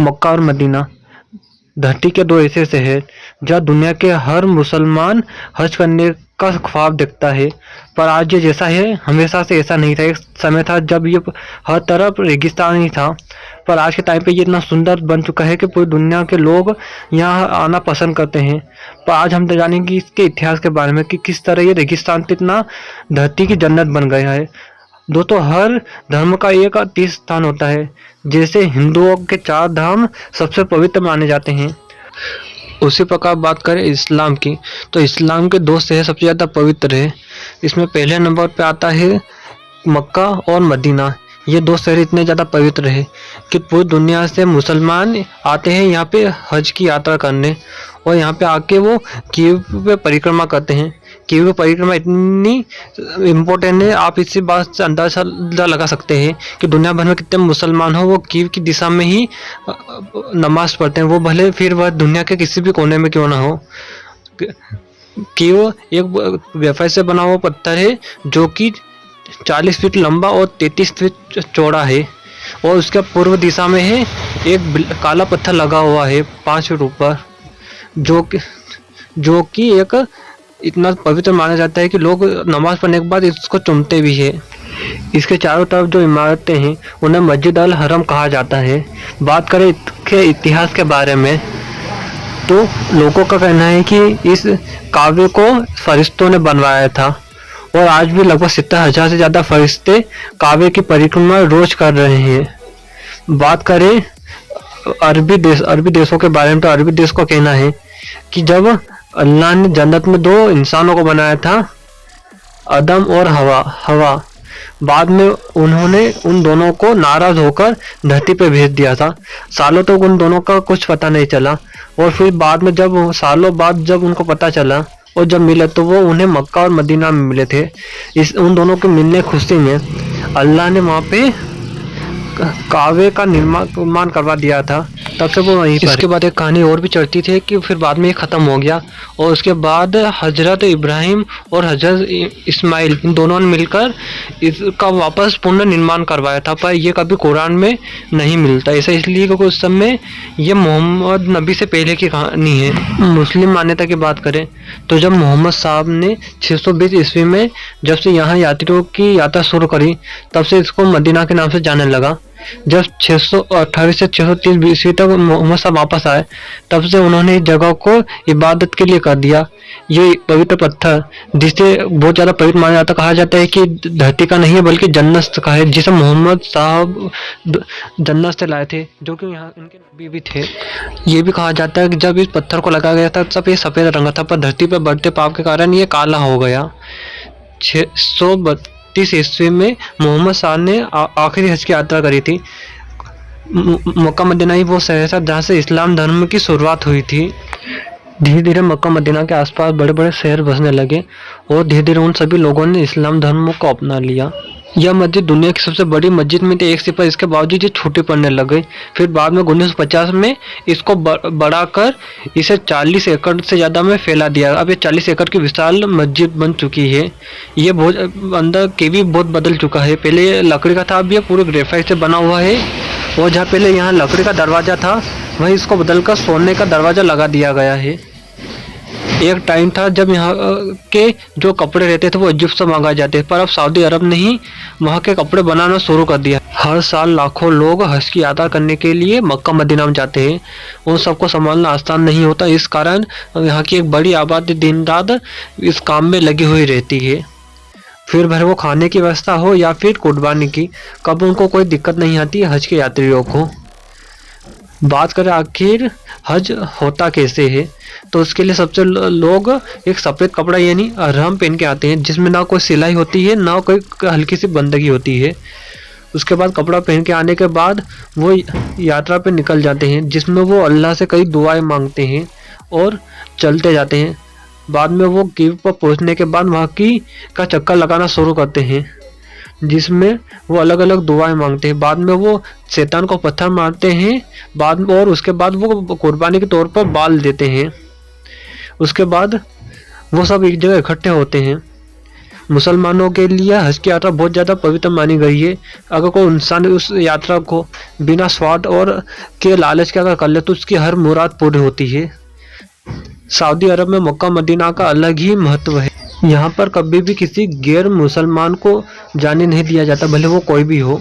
मक्का और मदीना धरती के दो ऐसे शहर जहाँ दुनिया के हर मुसलमान हज करने का ख्वाब देखता है। पर आज ये जैसा है हमेशा से ऐसा नहीं था। एक समय था जब ये हर तरफ रेगिस्तान ही था, पर आज के टाइम पे ये इतना सुंदर बन चुका है कि पूरी दुनिया के लोग यहाँ आना पसंद करते हैं। पर आज हम तो जानेंगे इसके इतिहास के बारे में कि किस तरह ये रेगिस्तान पे इतना धरती की जन्नत बन गया है। दोस्तों, हर धर्म का एक तीर्थ स्थान होता है। जैसे हिंदुओं के 4 धाम सबसे पवित्र माने जाते हैं, उसी प्रकार बात करें इस्लाम की तो इस्लाम के 2 शहर सबसे ज़्यादा पवित्र है। इसमें पहले नंबर पे आता है मक्का और मदीना। ये 2 शहर इतने ज़्यादा पवित्र है कि पूरी दुनिया से मुसलमान आते हैं यहाँ पे हज की यात्रा करने, और यहाँ पे आके वो कीव पे परिक्रमा करते हैं। कीव पे परिक्रमा इतनी इम्पोर्टेंट है, आप इसी बात से अंदाजा लगा सकते हैं कि दुनिया भर में कितने मुसलमान हो वो कीव की दिशा में ही नमाज पढ़ते हैं, वो भले फिर वह दुनिया के किसी भी कोने में क्यों ना हो। कीव एक वेफर से बना हुआ पत्थर है जो कि 40 फीट लंबा और 33 फीट चौड़ा है, और उसके पूर्व दिशा में है एक काला पत्थर लगा हुआ है 5 फीट ऊपर, जो कि एक इतना पवित्र माना जाता है कि लोग नमाज पढ़ने के बाद इसको चूमते भी है। इसके चारों तरफ जो इमारतें हैं उन्हें मस्जिद अल हरम कहा जाता है। बात करें इसके इतिहास के बारे में तो लोगों का कहना है कि इस काबे को फरिश्तों ने बनवाया था, और आज भी लगभग 70,000 से ज़्यादा फरिश्ते काबे की परिक्रमा रोज कर रहे हैं। बात करें अरबी देशों के बारे में तो अरबी देश का कहना है कि जब अल्लाह ने जन्नत में 2 इंसानों को बनाया था, आदम और हवा, बाद में उन्होंने उन दोनों को नाराज होकर धरती पे भेज दिया था। सालों तक उन दोनों का कुछ पता नहीं चला, और फिर बाद में सालों बाद जब उनको पता चला और जब मिले तो वो उन्हें मक्का और मदीना में मिले थे। उन दोनों के मिलने खुशी में अल्लाह ने वहाँ पे कावे का निर्माण करवा दिया था, तब से वो वहीं पर। इसके बाद एक कहानी और भी चलती थी कि फिर बाद में ये ख़त्म हो गया, और उसके बाद हजरत इब्राहिम और हजरत इस्माइल इन दोनों ने मिलकर इसका वापस पुनर्निर्माण करवाया था, पर ये कभी कुरान में नहीं मिलता। ऐसा इसलिए क्योंकि उस समय ये मोहम्मद नबी से पहले की कहानी है। मुस्लिम मान्यता की बात करें तो जब मोहम्मद साहब ने 620 ईस्वी में जब से यहाँ यात्रियों की यात्रा शुरू करी, तब से इसको मदीना के नाम से जाने लगा। जब 628 से 630 ईस्वी तक मोहम्मद साहब वापस आए, तब से उन्होंने इस जगह को इबादत के लिए कर दिया। ये पवित्र पत्थर जिसे बहुत ज़्यादा पवित्र माना जाता, कहा जाता है कि धरती का नहीं है बल्कि जन्नत का है, जिसे मोहम्मद साहब जन्नत से लाए थे, जो कि यहाँ इनके नबी भी थे। ये भी कहा जाता है कि जब इस पत्थर को लगाया गया था तब ये सफ़ेद रंग था, पर धरती पर बढ़ते पाप के कारण ये काला हो गया। 632 ईस्वी में मोहम्मद साहब ने आखिरी हज की यात्रा करी थी। मक्का मदीना ही वो शहर था जहाँ से इस्लाम धर्म की शुरुआत हुई थी। धीरे धीरे मक्का मदीना के आसपास बड़े बड़े शहर बसने लगे, और धीरे धीरे उन सभी लोगों ने इस्लाम धर्म को अपना लिया। यह मस्जिद दुनिया की सबसे बड़ी मस्जिद में थी एक से, पर इसके बावजूद ये छोटी पड़ने लग गई। फिर बाद में 1950 में इसको बढ़ाकर इसे 40 एकड़ से ज़्यादा में फैला दिया। अब ये 40 एकड़ की विशाल मस्जिद बन चुकी है। ये बहुत अंदर के भी बहुत बदल चुका है। पहले ये लकड़ी का था, अब ये पूरे ग्रेफाइट से बना हुआ है, और जहाँ पहले यहाँ लकड़ी का दरवाज़ा था वहीं इसको बदलकर सोने का दरवाज़ा लगा दिया गया है। एक टाइम था जब यहाँ के जो कपड़े रहते थे वो इजिप्ट से मंगाए जाते थे, पर अब सऊदी अरब ने ही वहाँ के कपड़े बनाना शुरू कर दिया। हर साल लाखों लोग हज की यात्रा करने के लिए मक्का मदीना में जाते हैं। उन सबको संभालना आसान नहीं होता, इस कारण यहाँ की एक बड़ी आबादी दिन रात इस काम में लगी हुई रहती है। फिर भर वो खाने की व्यवस्था हो या फिर कुर्बानी की, कब उनको कोई दिक्कत नहीं आती हज के यात्रियों को। बात करें आखिर हज होता कैसे है, तो उसके लिए सबसे लोग एक सफ़ेद कपड़ा यानी अहराम पहन के आते हैं, जिसमें ना कोई सिलाई होती है ना कोई हल्की सी बंदगी होती है। उसके बाद कपड़ा पहन के आने के बाद वो यात्रा पे निकल जाते हैं, जिसमें वो अल्लाह से कई दुआएं मांगते हैं और चलते जाते हैं। बाद में वो कीव पर पहुंचने के बाद वहाँ की का चक्कर लगाना शुरू करते हैं, जिसमें वो अलग अलग दुआएं मांगते हैं। बाद में वो शैतान को पत्थर मारते हैं, और उसके बाद वो कुर्बानी के तौर पर बाल देते हैं। उसके बाद वो सब एक जगह इकट्ठे होते हैं। मुसलमानों के लिए हज की यात्रा बहुत ज़्यादा पवित्र मानी गई है। अगर कोई इंसान उस यात्रा को बिना स्वार्थ और के लालच के अगर कर ले तो उसकी हर मुराद पूरी होती है। सऊदी अरब में मक्का मदीना का अलग ही महत्व है। यहाँ पर कभी भी किसी गैर मुसलमान को जाने नहीं दिया जाता, भले वो कोई भी हो।